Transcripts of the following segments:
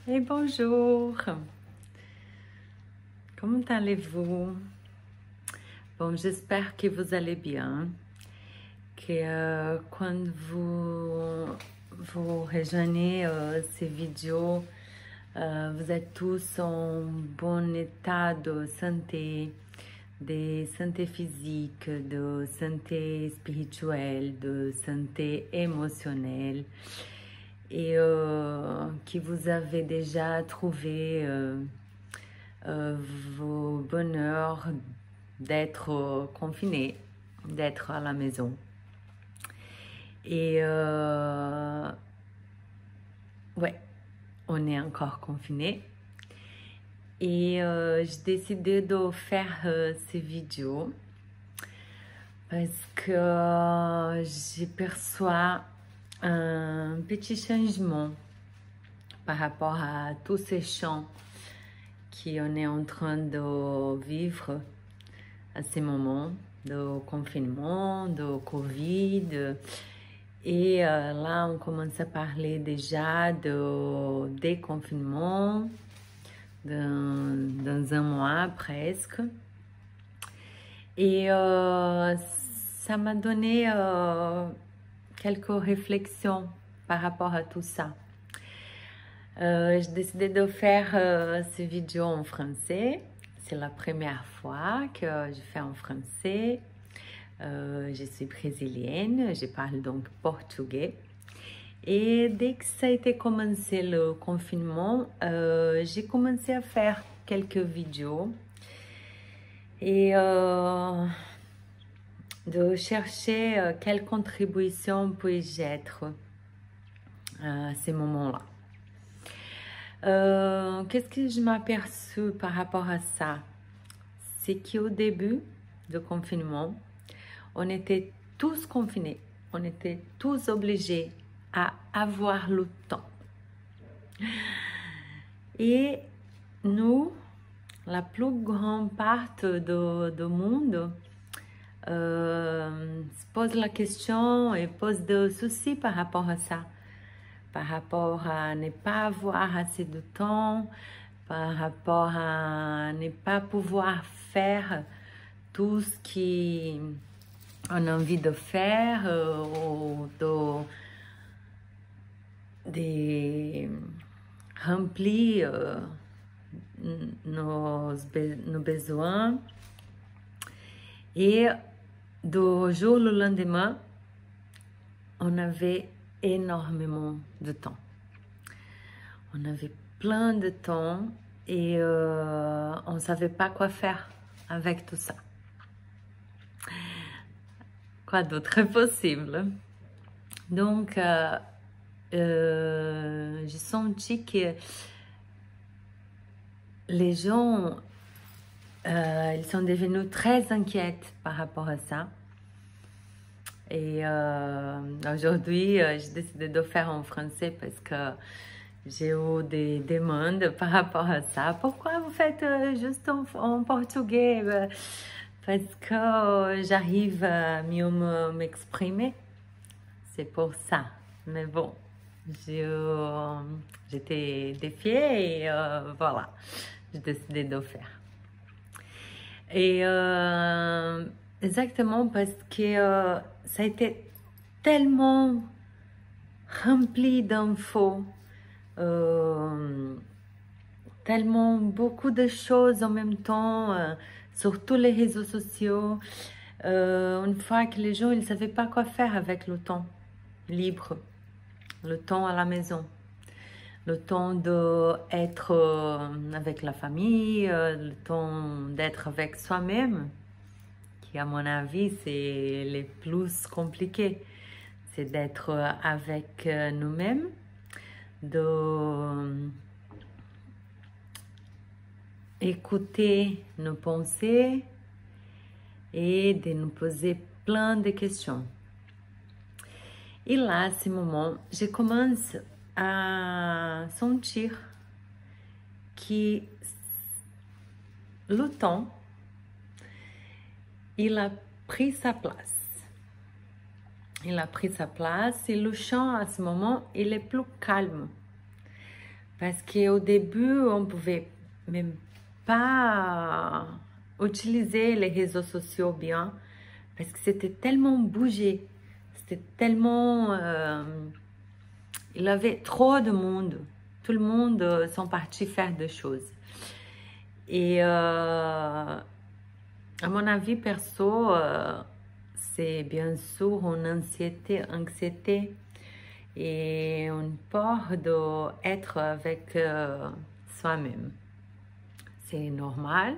Et bonjour, comment allez-vous? Bon, j'espère que vous allez bien, que quand vous rejoignez ces vidéos, vous êtes tous en bon état de santé physique, de santé spirituelle, de santé émotionnelle. Et que vous avez déjà trouvé vos bonheurs d'être confiné, d'être à la maison. Et ouais, on est encore confiné. Et j'ai décidé de faire ces vidéos parce que je perçois un petit changement par rapport à tous ces champs qu'on est en train de vivre à ces moments de confinement, de Covid. Et là, on commence à parler déjà de déconfinement dans un mois presque. Et ça m'a donné quelques réflexions par rapport à tout ça. J'ai décidé de faire ces vidéos en français. C'est la première fois que je fais en français. Je suis brésilienne, je parle donc portugais. Et dès que ça a été commencé le confinement, j'ai commencé à faire quelques vidéos et de chercher quelle contribution puis-je être à ces moments-là. Qu'est-ce que je m'aperçus par rapport à ça? C'est qu'au début du confinement, on était tous confinés, on était tous obligés à avoir le temps. Et nous, la plus grande partie du monde se pose la question et pose des soucis par rapport à ça. Par rapport à ne pas avoir assez de temps, par rapport à ne pas pouvoir faire tout ce qu'on a envie de faire ou de remplir nos besoins. Et du jour au lendemain, on avait énormément de temps. On avait plein de temps et on ne savait pas quoi faire avec tout ça. Quoi d'autre est possible? Donc, j'ai senti que les gens, ils sont devenus très inquiets par rapport à ça. Et aujourd'hui, j'ai décidé de faire en français parce que j'ai eu des demandes par rapport à ça. Pourquoi vous faites juste en portugais? Parce que j'arrive à mieux m'exprimer. C'est pour ça. Mais bon, j'étais défiée et voilà, j'ai décidé de faire. Et exactement parce que ça a été tellement rempli d'infos, tellement beaucoup de choses en même temps sur tous les réseaux sociaux. Une fois que les gens ils savaient pas quoi faire avec le temps libre, le temps à la maison, le temps d'être avec la famille, le temps d'être avec soi-même, qui à mon avis c'est le plus compliqué, c'est d'être avec nous-mêmes, de écouter nos pensées et de nous poser plein de questions. Et là, à ce moment, je commence à sentir que le temps, il a pris sa place. Il a pris sa place et le champ, à ce moment, il est plus calme. Parce qu'au début, on ne pouvait même pas utiliser les réseaux sociaux bien. Parce que c'était tellement bougé. C'était tellement... il y avait trop de monde. Tout le monde sont partis faire des choses. Et à mon avis perso, c'est bien sûr une anxiété et une peur d'être avec soi-même. C'est normal,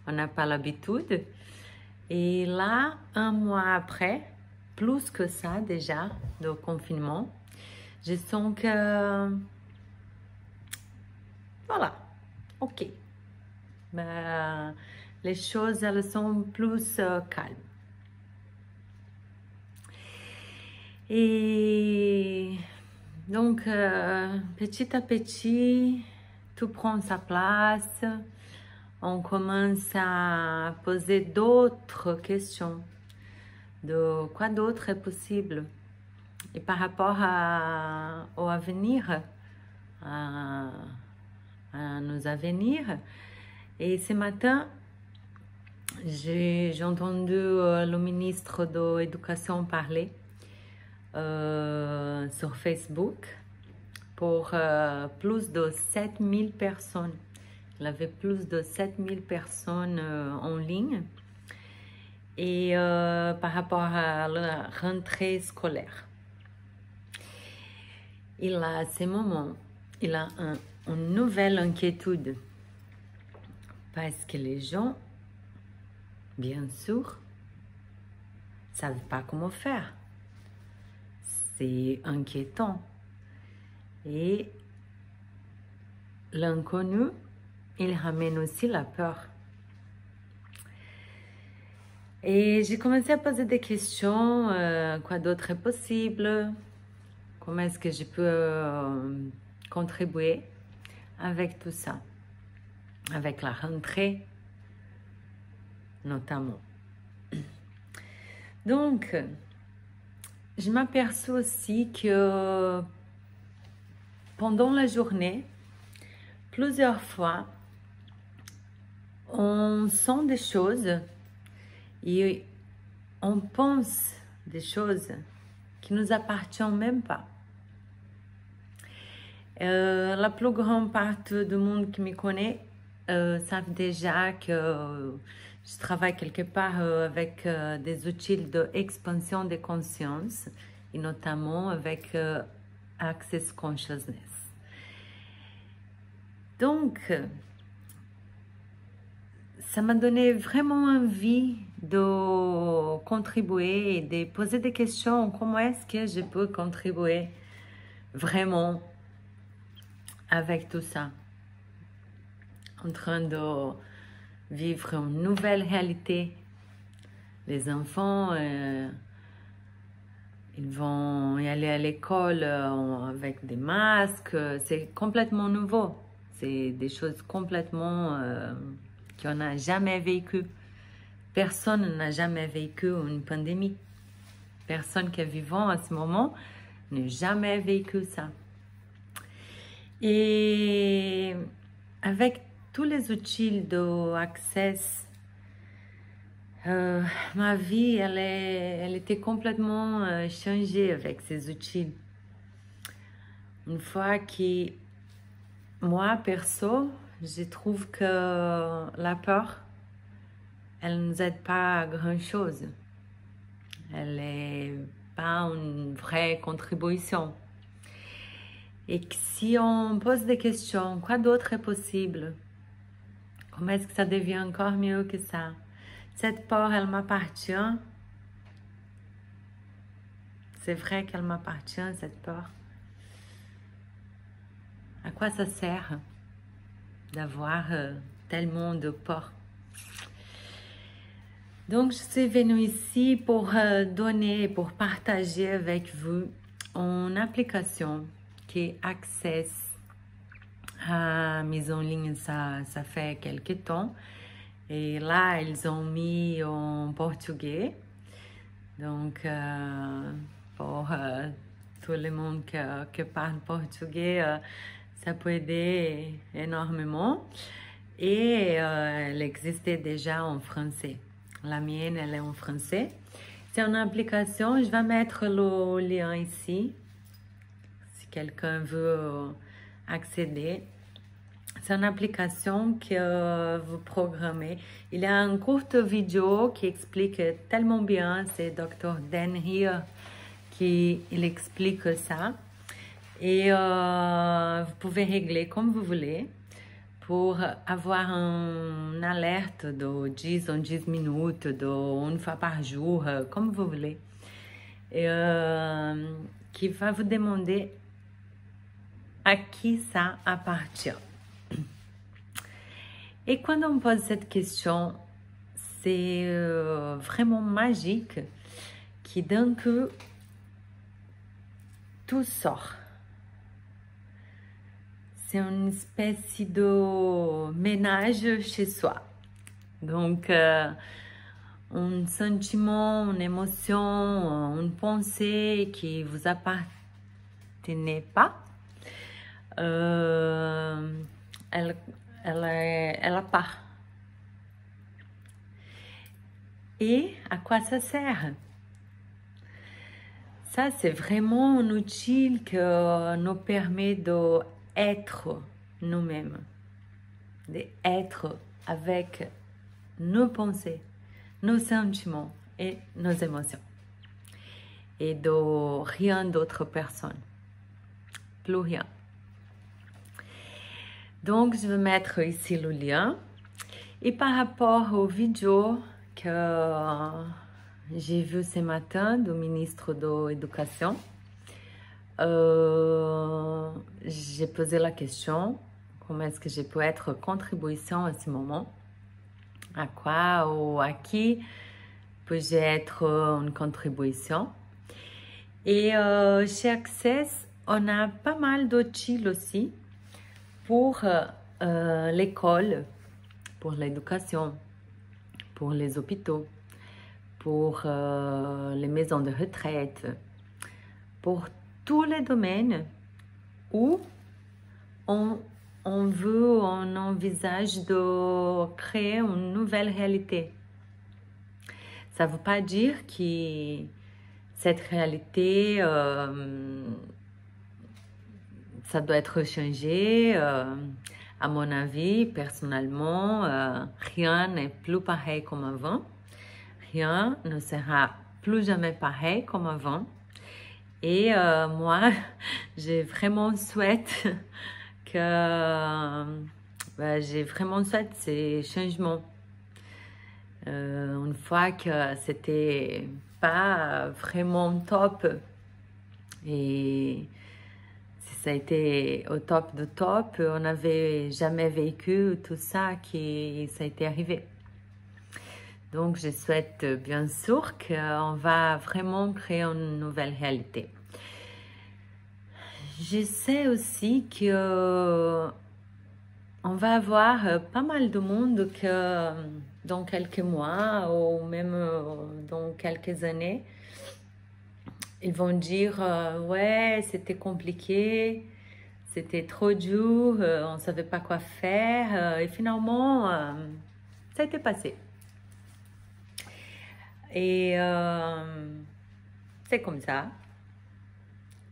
on n'a pas l'habitude. Et là, un mois après, plus que ça déjà, de confinement, je sens que, voilà, ok. Mais les choses, elles sont plus calmes. Et donc, petit à petit, tout prend sa place. On commence à poser d'autres questions. De quoi d'autre est possible? Et par rapport au avenir, à nos avenirs. Et ce matin, j'ai entendu le ministre de l'Éducation parler sur Facebook pour plus de 7000 personnes. Il y avait plus de 7000 personnes en ligne. Et par rapport à la rentrée scolaire. Il a à ce moment, il a une nouvelle inquiétude. Parce que les gens, bien sûr, ne savent pas comment faire. C'est inquiétant. Et l'inconnu, il ramène aussi la peur. Et j'ai commencé à poser des questions. Quoi d'autre est possible? Comment est-ce que je peux contribuer avec tout ça? Avec la rentrée, notamment. Donc, je m'aperçois aussi que pendant la journée, plusieurs fois, on sent des choses et on pense des choses qui nous appartiennent même pas. La plus grande partie du monde qui me connaît savent déjà que je travaille quelque part avec des outils d'expansion de conscience et notamment avec Access Consciousness. Donc, ça m'a donné vraiment envie de contribuer et de poser des questions. Comment est-ce que je peux contribuer vraiment avec tout ça? En train de vivre une nouvelle réalité. Les enfants, ils vont y aller à l'école avec des masques. C'est complètement nouveau. C'est des choses complètement qu'on n'a jamais vécues. Personne n'a jamais vécu une pandémie. Personne qui est vivant à ce moment n'a jamais vécu ça. Et avec tous les outils de Access, ma vie, elle était complètement changée avec ces outils. Une fois que moi, perso, je trouve que la peur, elle ne nous aide pas à grand-chose. Elle n'est pas une vraie contribution. Et que si on pose des questions, quoi d'autre est possible? Comment est-ce que ça devient encore mieux que ça? Cette peur, elle m'appartient. C'est vrai qu'elle m'appartient, cette peur. À quoi ça sert d'avoir tellement de peur? Donc, je suis venue ici pour donner, pour partager avec vous une application qui est Access. Mise en ligne, ça fait quelques temps. Et là, ils ont mis en portugais. Donc, pour tout le monde qui parle portugais, Ça peut aider énormément. Et elle existait déjà en français. La mienne, elle est en français. C'est une application, je vais mettre le lien ici, si quelqu'un veut accéder. C'est une application que vous programmez. Il y a une courte vidéo qui explique tellement bien, c'est Dr. Dan Heer qui il explique ça. Et vous pouvez régler comme vous voulez pour avoir une alerte de 10 en 10 minutes, de une fois par jour, comme vous voulez. Et qui va vous demander à qui ça appartient. Et quand on pose cette question, c'est vraiment magique qui d'un coup, tout sort. C'est une espèce de ménage chez soi. Donc, un sentiment, une émotion, une pensée qui ne vous appartenait pas, elle part. Et à quoi ça sert? Ça, c'est vraiment un outil qui nous permet d'être nous-mêmes, d'être avec nos pensées, nos sentiments et nos émotions. Et de rien d'autre personne. Plus rien. Donc, je vais mettre ici le lien. Et par rapport aux vidéos que j'ai vues ce matin du ministre de l'Éducation, j'ai posé la question, comment est-ce que je peux être contribution à ce moment? À quoi ou à qui peux-je être une contribution? Et chez Access, on a pas mal d'outils aussi pour l'école, pour l'éducation, pour les hôpitaux, pour les maisons de retraite, pour tous les domaines où on envisage de créer une nouvelle réalité. Ça ne veut pas dire que cette réalité, ça doit être changé. À mon avis, personnellement, rien n'est plus pareil comme avant. Rien ne sera plus jamais pareil comme avant. Et moi, j'ai vraiment souhaite ces changements. Une fois que c'était pas vraiment top et si ça a été au top de top, on n'avait jamais vécu tout ça qui ça a été arrivé. Donc, je souhaite bien sûr qu'on va vraiment créer une nouvelle réalité. Je sais aussi que on va avoir pas mal de monde que dans quelques mois ou même dans quelques années, ils vont dire ouais, c'était compliqué, c'était trop dur, on ne savait pas quoi faire et finalement, ça a été passé. Et c'est comme ça.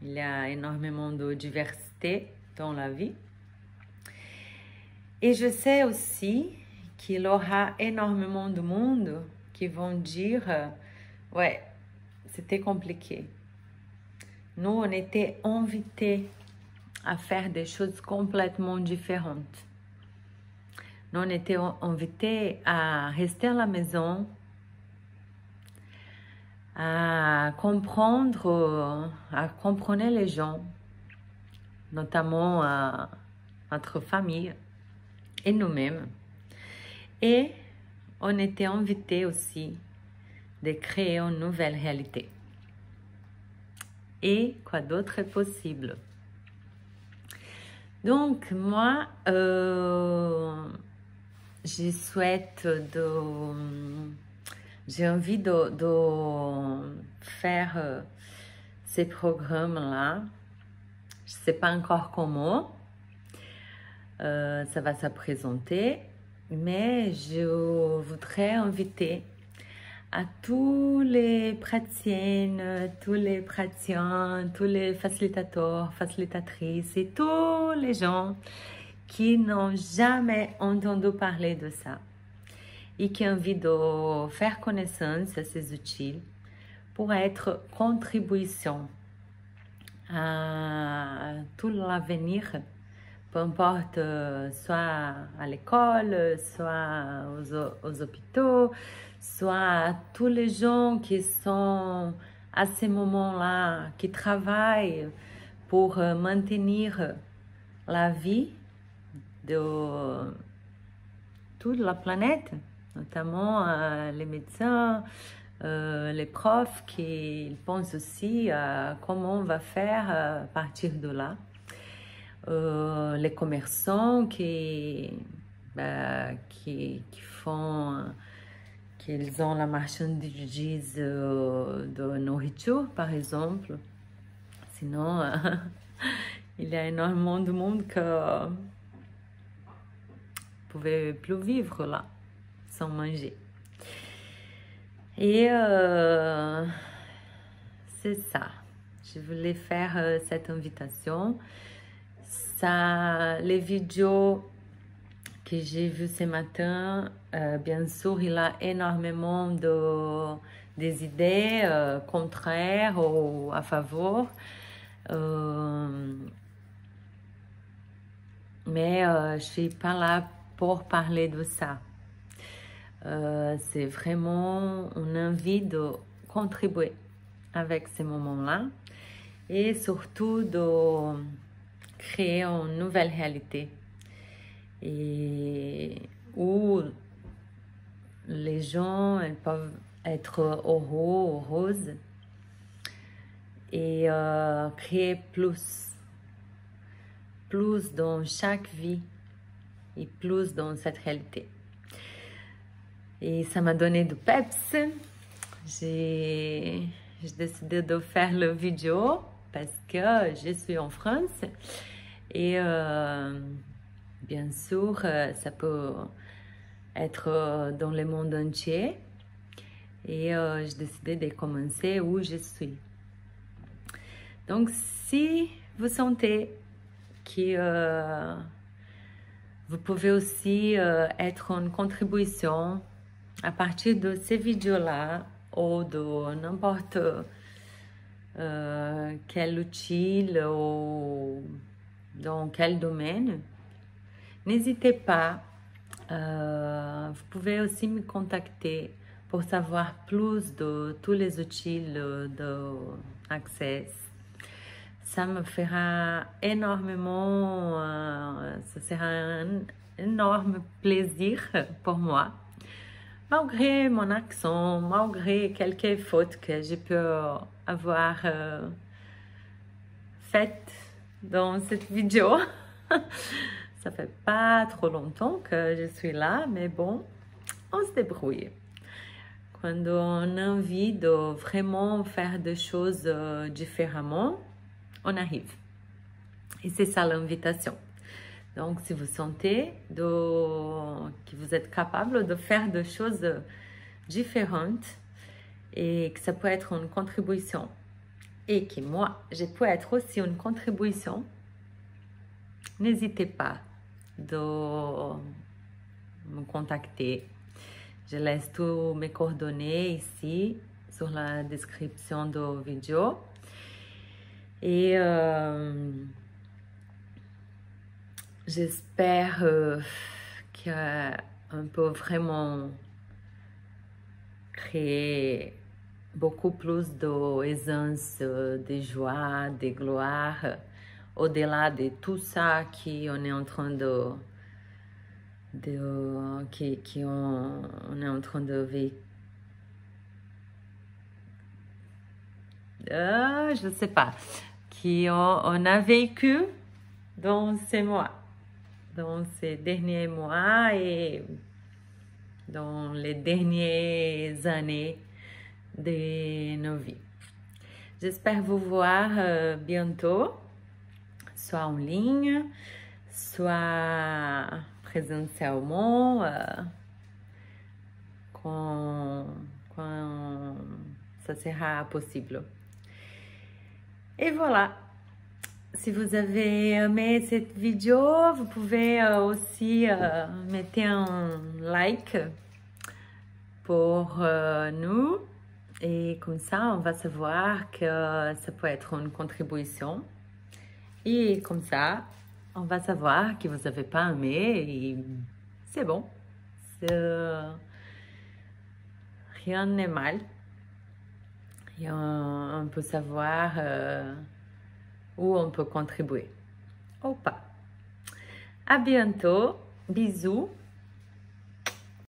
Il y a énormément de diversité dans la vie. Et je sais aussi qu'il y aura énormément de monde qui vont dire ouais, c'était compliqué. Nous, on était invités à faire des choses complètement différentes. Nous, on était invités à rester à la maison, à comprendre les gens, notamment notre famille et nous-mêmes. Et on était invités aussi de créer une nouvelle réalité. Et quoi d'autre est possible? Donc, moi, j'ai envie de faire ces programmes-là. Je ne sais pas encore comment, Ça va se présenter, mais je voudrais inviter à tous les praticiennes, tous les praticiens, tous les facilitateurs, facilitatrices et tous les gens qui n'ont jamais entendu parler de ça et qui ont envie de faire connaissance à ces outils pour être contribution à tout l'avenir, peu importe, soit à l'école, soit aux hôpitaux, soit à tous les gens qui sont à ces moments-là, qui travaillent pour maintenir la vie de toute la planète, notamment les médecins, les profs qui pensent aussi à comment on va faire à partir de là. Les commerçants qui font, qu'ils ont la marchandise de nourriture, par exemple. Sinon, il y a énormément de monde que ne pouvait plus vivre là, sans manger. Et c'est ça. Je voulais faire cette invitation. Ça, les vidéos que j'ai vues ce matin, bien sûr, il y a énormément des idées contraires ou à favor. Mais je ne suis pas là pour parler de ça. C'est vraiment une envie de contribuer avec ces moments-là et surtout de créer une nouvelle réalité et où les gens elles peuvent être heureux, heureuses et créer plus dans chaque vie et plus dans cette réalité. Et ça m'a donné du peps. J'ai décidé de faire la vidéo parce que je suis en France et bien sûr ça peut être dans le monde entier et j'ai décidé de commencer où je suis. Donc si vous sentez que vous pouvez aussi être une contribution à partir de ces vidéos-là ou de n'importe quel outil ou dans quel domaine, n'hésitez pas. Vous pouvez aussi me contacter pour savoir plus de tous les outils d'Access. Ça me fera énormément, ça sera un énorme plaisir pour moi. Malgré mon accent, malgré quelques fautes que je peux avoir faites dans cette vidéo. Ça fait pas trop longtemps que je suis là, mais bon, on se débrouille. Quand on a envie de vraiment faire des choses différemment, on arrive. Et c'est ça l'invitation. Donc, si vous sentez que vous êtes capable de faire des choses différentes et que ça peut être une contribution et que moi, je peux être aussi une contribution, n'hésitez pas de me contacter. Je laisse tous mes coordonnées ici sur la description de la vidéo. Et j'espère qu'on peut vraiment créer beaucoup plus d'aisance, de joie, de gloire, au-delà de tout ça qu'on est en train on est en train de vivre. Je ne sais pas, on a vécu dans ces mois, dans ces derniers mois et dans les dernières années de nos vies. J'espère vous voir bientôt, soit en ligne, soit présentiellement quand ça sera possible. Et voilà. Si vous avez aimé cette vidéo, vous pouvez aussi mettre un like pour nous. Et comme ça, on va savoir que ça peut être une contribution. Et comme ça, on va savoir que vous n'avez pas aimé et c'est bon. Rien n'est mal. Et on peut savoir où on peut contribuer ou pas. À bientôt. Bisous.